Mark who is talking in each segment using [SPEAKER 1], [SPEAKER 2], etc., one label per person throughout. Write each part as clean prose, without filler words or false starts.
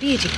[SPEAKER 1] जी, जी।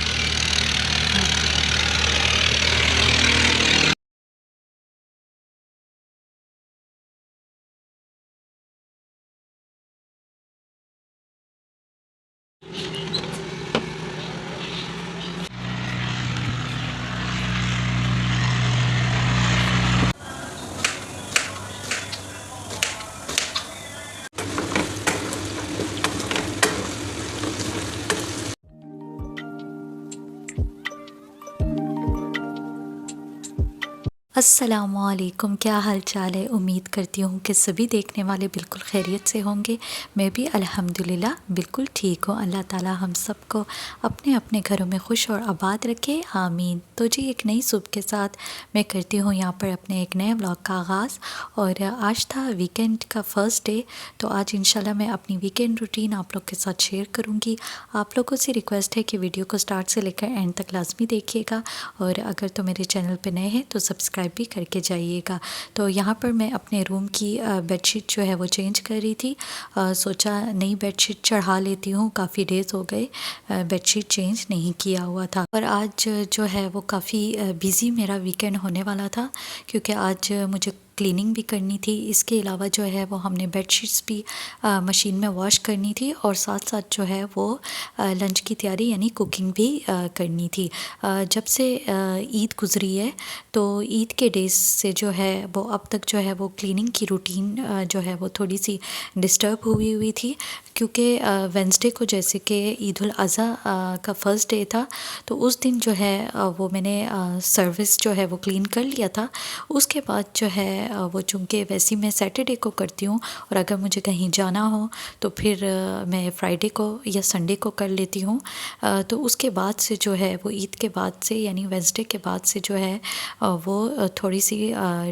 [SPEAKER 1] अस्सलामुअलैकुम, क्या हाल चाल है। उम्मीद करती हूँ कि सभी देखने वाले बिल्कुल खैरियत से होंगे। मैं भी अल्हम्दुलिल्लाह बिल्कुल ठीक हूँ। अल्लाह ताला हम सबको अपने अपने घरों में खुश और आबाद रखे, आमीन। तो जी, एक नई सुबह के साथ मैं करती हूँ यहाँ पर अपने एक नए व्लॉग का आगाज़। और आज था वीकेंड का फ़र्स्ट डे, तो आज इंशाल्लाह मैं अपनी वीकेंड रूटीन आप लोग के साथ शेयर करूँगी। आप लोगों से रिक्वेस्ट है कि वीडियो को स्टार्ट से लेकर एंड तक लाजमी देखिएगा, और अगर तो मेरे चैनल पे नए हैं तो सब्सक्राइब भी करके जाइएगा। तो यहाँ पर मैं अपने रूम की बेडशीट जो है वो चेंज कर रही थी। सोचा नई बेडशीट चढ़ा लेती हूँ, काफ़ी डेज़ हो गए बेडशीट चेंज नहीं किया हुआ था। और आज जो है वो काफ़ी बिज़ी मेरा वीकेंड होने वाला था, क्योंकि आज मुझे क्लीनिंग भी करनी थी। इसके अलावा जो है वो हमने बेडशीट्स भी मशीन में वॉश करनी थी, और साथ साथ जो है वो लंच की तैयारी यानी कुकिंग भी करनी थी। जब से ईद गुज़री है, तो ईद के डेज़ से जो है वो अब तक जो है वो क्लीनिंग की रूटीन जो है वो थोड़ी सी डिस्टर्ब हुई थी, क्योंकि वेंसडे को जैसे कि ईद उल अज़हा का फ़र्स्ट डे था, तो उस दिन जो है वो मैंने सर्विस जो है वो क्लीन कर लिया था। उसके बाद जो है वो चूँकि वैसे मैं सैटरडे को करती हूँ, और अगर मुझे कहीं जाना हो तो फिर मैं फ्राइडे को या संडे को कर लेती हूँ। तो उसके बाद से जो है वो ईद के बाद से यानी वेंसडे के बाद से जो है वो थोड़ी सी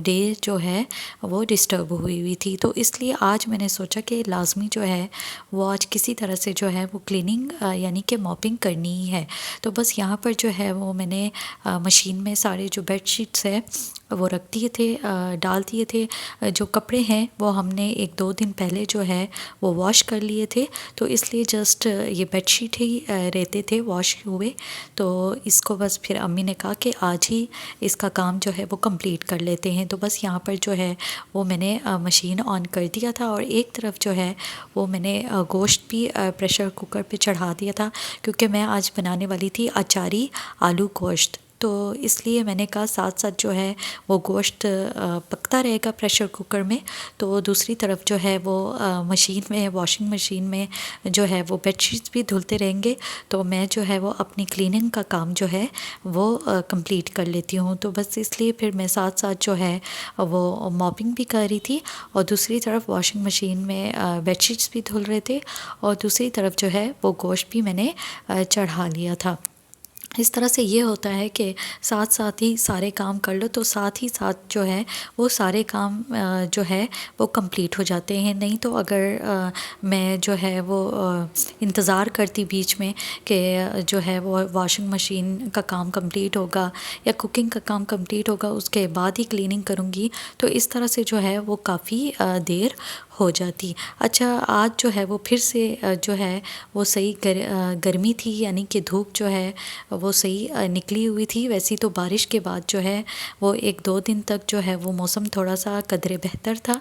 [SPEAKER 1] डे जो है वो डिस्टर्ब हुई थी। तो इसलिए आज मैंने सोचा कि लाजमी जो है वो आज किसी तरह से जो है वो क्लीनिंग यानी कि मॉपिंग करनी ही है। तो बस यहाँ पर जो है वो मैंने मशीन में सारे जो बेडशीट्स है वो रख दिए थे, डाल दिए थे। जो कपड़े हैं वो हमने एक दो दिन पहले जो है वो वॉश कर लिए थे, तो इसलिए जस्ट ये बेडशीट ही रहते थे वॉश हुए। तो इसको बस फिर अम्मी ने कहा कि आज ही इसका काम जो है वो कंप्लीट कर लेते हैं। तो बस यहाँ पर जो है वो मैंने मशीन ऑन कर दिया था, और एक तरफ जो है वो मैंने गोश्त भी प्रेशर कुकर पे चढ़ा दिया था, क्योंकि मैं आज बनाने वाली थी अचारी आलू गोश्त। तो इसलिए मैंने कहा साथ साथ जो है वो गोश्त पकता रहेगा प्रेशर कुकर में, तो दूसरी तरफ जो है वो मशीन में, वॉशिंग मशीन में जो है वो बेडशीट्स भी धुलते रहेंगे। तो मैं जो है वो अपनी क्लीनिंग का काम जो है वो कंप्लीट कर लेती हूँ। तो बस इसलिए फिर मैं साथ साथ जो है वो मॉपिंग भी कर रही थी, और दूसरी तरफ वॉशिंग मशीन में बेडशीट्स भी धुल रहे थे, और दूसरी तरफ जो है वो गोश्त भी मैंने चढ़ा लिया था। इस तरह से ये होता है कि साथ साथ ही सारे काम कर लो, तो साथ ही साथ जो है वो सारे काम जो है वो कंप्लीट हो जाते हैं। नहीं तो अगर मैं जो है वो इंतज़ार करती बीच में कि जो है वो वॉशिंग मशीन का काम कंप्लीट होगा या कुकिंग का काम कंप्लीट होगा, उसके बाद ही क्लीनिंग करूँगी, तो इस तरह से जो है वो काफ़ी देर हो जाती। अच्छा, आज जो है वो फिर से जो है वो सही गर्मी थी, यानी कि धूप जो है वो सही निकली हुई थी। वैसी तो बारिश के बाद जो है वो एक दो दिन तक जो है वो मौसम थोड़ा सा कदरे बेहतर था,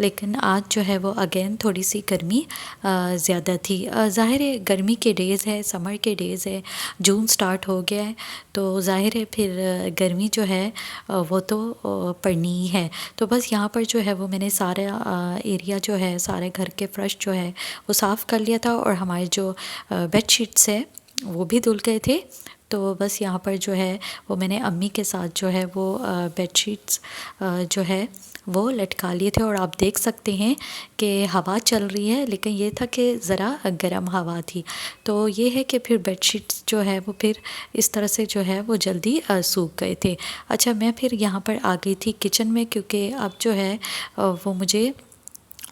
[SPEAKER 1] लेकिन आज जो है वो अगेन थोड़ी सी गर्मी ज़्यादा थी। ज़ाहिर है गर्मी के डेज़ है, समर के डेज़ है, जून स्टार्ट हो गया है, तो ज़ाहिर है फिर गर्मी जो है वो तो पड़नी ही है। तो बस यहाँ पर जो है वो मैंने सारा एरिया जो है, सारे घर के फ़र्श जो है वो साफ़ कर लिया था, और हमारे जो बेडशीट्स है वो भी धुल गए थे। तो बस यहाँ पर जो है वो मैंने अम्मी के साथ जो है वो बेडशीट्स जो है वो लटका लिए थे, और आप देख सकते हैं कि हवा चल रही है, लेकिन ये था कि ज़रा गर्म हवा थी। तो ये है कि फिर बेडशीट्स जो है वो फिर इस तरह से जो है वो जल्दी सूख गए थे। अच्छा, मैं फिर यहाँ पर आ गई थी किचन में, क्योंकि अब जो है वो मुझे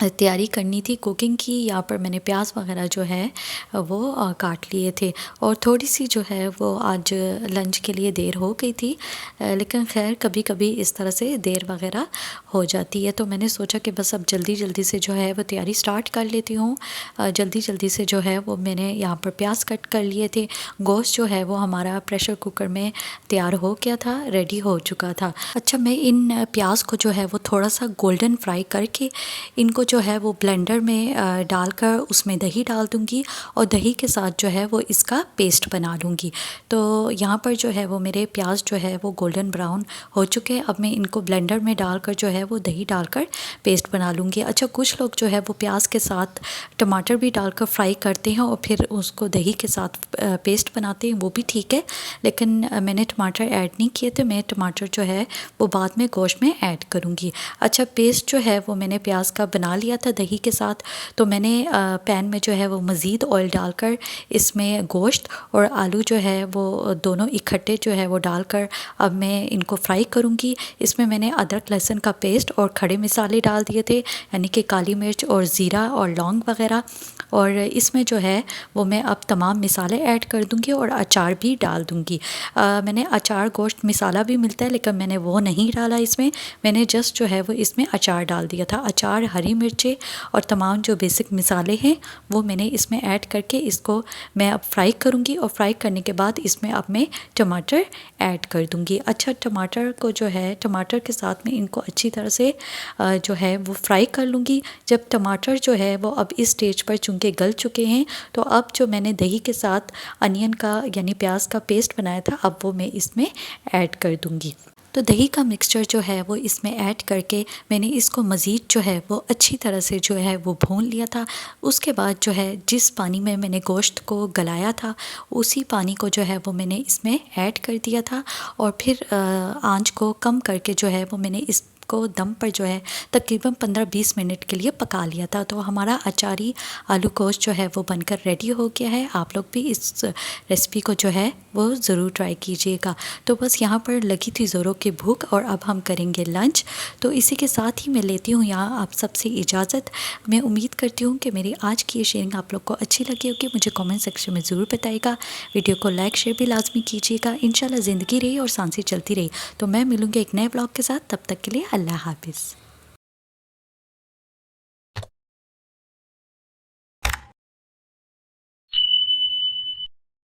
[SPEAKER 1] तैयारी करनी थी कुकिंग की। यहाँ पर मैंने प्याज वगैरह जो है वो काट लिए थे और थोड़ी सी जो है वो आज लंच के लिए देर हो गई थी, लेकिन खैर कभी कभी इस तरह से देर वगैरह हो जाती है। तो मैंने सोचा कि बस अब जल्दी जल्दी से जो है वो तैयारी स्टार्ट कर लेती हूँ। जल्दी जल्दी से जो है वो मैंने यहाँ पर प्याज कट कर लिए थे। गोश्त जो है वो हमारा प्रेशर कुकर में तैयार हो गया था, रेडी हो चुका था। अच्छा, मैं इन प्याज को जो है वो थोड़ा सा गोल्डन फ्राई करके इनको जो है वो ब्लेंडर में डालकर उसमें दही डाल दूँगी और दही के साथ जो है वो इसका पेस्ट बना लूँगी। तो यहाँ पर जो है वो मेरे प्याज जो है वो गोल्डन ब्राउन हो चुके हैं। अब मैं इनको ब्लेंडर में डालकर जो है वो दही डालकर पेस्ट बना लूँगी। अच्छा, कुछ लोग जो है वो प्याज के साथ टमाटर भी डालकर फ्राई करते हैं और फिर उसको दही के साथ पेस्ट बनाते हैं, वो भी ठीक है, लेकिन मैंने टमाटर ऐड नहीं किए थे। मैं टमाटर जो है वो बाद में गोश्त में ऐड करूँगी। अच्छा, पेस्ट जो है वो मैंने प्याज का बना लिया था दही के साथ। तो मैंने पैन में जो है वो मज़ीद ऑयल डालकर इसमें गोश्त और आलू जो है वो दोनों इकट्ठे जो है वो डालकर अब मैं इनको फ्राई करूँगी। इसमें मैंने अदरक लहसुन का पेस्ट और खड़े मसाले डाल दिए थे, यानी कि काली मिर्च और ज़ीरा और लौंग वगैरह। और इसमें जो है वो मैं अब तमाम मसाले ऐड कर दूँगी और अचार भी डाल दूँगी। मैंने अचार गोश्त मसाला भी मिलता है, लेकिन मैंने वो नहीं डाला इसमें। मैंने जस्ट जो है वो इसमें अचार डाल दिया था। अचार, हरी मिर्चें और तमाम जो बेसिक मसाले हैं वो मैंने इसमें ऐड करके इसको मैं अब फ्राई करूँगी और फ्राई करने के बाद इसमें अब मैं टमाटर ऐड कर दूँगी। अच्छा, टमाटर को जो है टमाटर के साथ में इनको अच्छी तरह से जो है वो फ्राई कर लूँगी। जब टमाटर जो है वो अब इस स्टेज पर चूँकि गल चुके हैं, तो अब जो मैंने दही के साथ अनियन का यानी प्याज का पेस्ट बनाया था अब वो मैं इसमें ऐड कर दूँगी। तो दही का मिक्सचर जो है वो इसमें ऐड करके मैंने इसको मज़ीद जो है वो अच्छी तरह से जो है वो भून लिया था। उसके बाद जो है जिस पानी में मैंने गोश्त को गलाया था उसी पानी को जो है वो मैंने इसमें ऐड कर दिया था और फिर आंच को कम करके जो है वो मैंने इस को दम पर जो है तकरीबन 15-20 मिनट के लिए पका लिया था। तो हमारा अचारी आलू गोश्त जो है वो बनकर रेडी हो गया है। आप लोग भी इस रेसिपी को जो है वो ज़रूर ट्राई कीजिएगा। तो बस यहाँ पर लगी थी ज़ोरों की भूख और अब हम करेंगे लंच। तो इसी के साथ ही मैं लेती हूँ यहाँ आप सबसे इजाज़त। मैं उम्मीद करती हूँ कि मेरी आज की ये शेयरिंग आप लोग को अच्छी लगी होगी। मुझे कमेंट सेक्शन में ज़रूर बताइएगा। वीडियो को लाइक शेयर भी लाजमी कीजिएगा। इंशाल्लाह ज़िंदगी रही और सांसें चलती रही। तो मैं मिलूँगी एक नए ब्लॉग के साथ, तब तक के लिए अल्लाह हाफ़िज़।